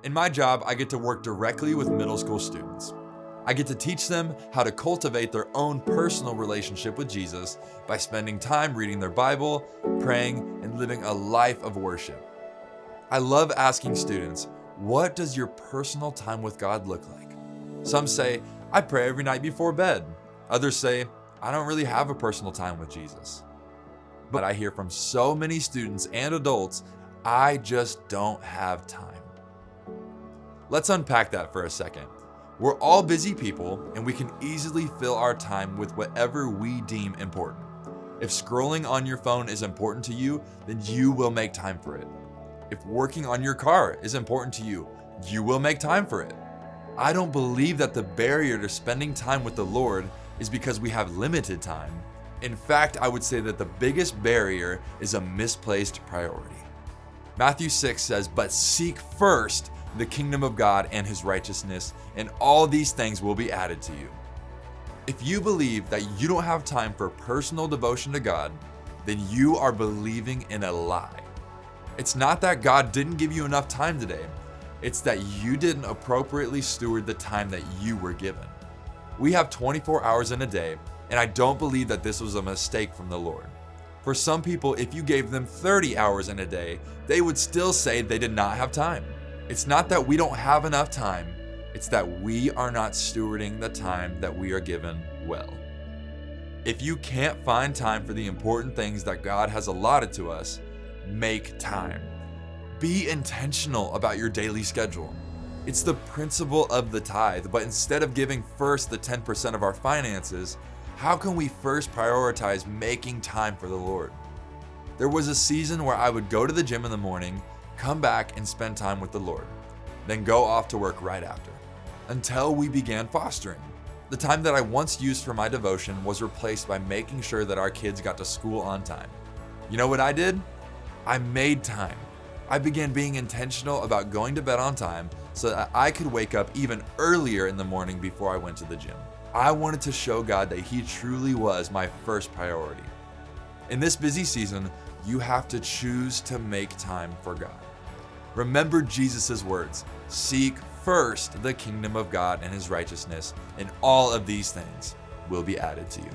In my job, I get to work directly with middle school students. I get to teach them how to cultivate their own personal relationship with Jesus by spending time reading their Bible, praying, and living a life of worship. I love asking students, what does your personal time with God look like? Some say, I pray every night before bed. Others say, I don't really have a personal time with Jesus. But I hear from so many students and adults, I just don't have time. Let's unpack that for a second. We're all busy people, and we can easily fill our time with whatever we deem important. If scrolling on your phone is important to you, then you will make time for it. If working on your car is important to you, you will make time for it. I don't believe that the barrier to spending time with the Lord is because we have limited time. In fact, I would say that the biggest barrier is a misplaced priority. Matthew 6 says, "But seek first the kingdom of God and his righteousness, and all these things will be added to you." If you believe that you don't have time for personal devotion to God, then you are believing in a lie. It's not that God didn't give you enough time today. It's that you didn't appropriately steward the time that you were given. We have 24 hours in a day, and I don't believe that this was a mistake from the Lord. For some people, if you gave them 30 hours in a day, they would still say they did not have time. It's not that we don't have enough time, it's that we are not stewarding the time that we are given well. If you can't find time for the important things that God has allotted to us, make time. Be intentional about your daily schedule. It's the principle of the tithe, but instead of giving first the 10% of our finances, how can we first prioritize making time for the Lord? There was a season where I would go to the gym in the morning, come back and spend time with the Lord, then go off to work right after, until we began fostering. The time that I once used for my devotion was replaced by making sure that our kids got to school on time. You know what I did? I made time. I began being intentional about going to bed on time so that I could wake up even earlier in the morning before I went to the gym. I wanted to show God that He truly was my first priority. In this busy season, you have to choose to make time for God. Remember Jesus' words, "Seek first the kingdom of God and his righteousness, and all of these things will be added to you."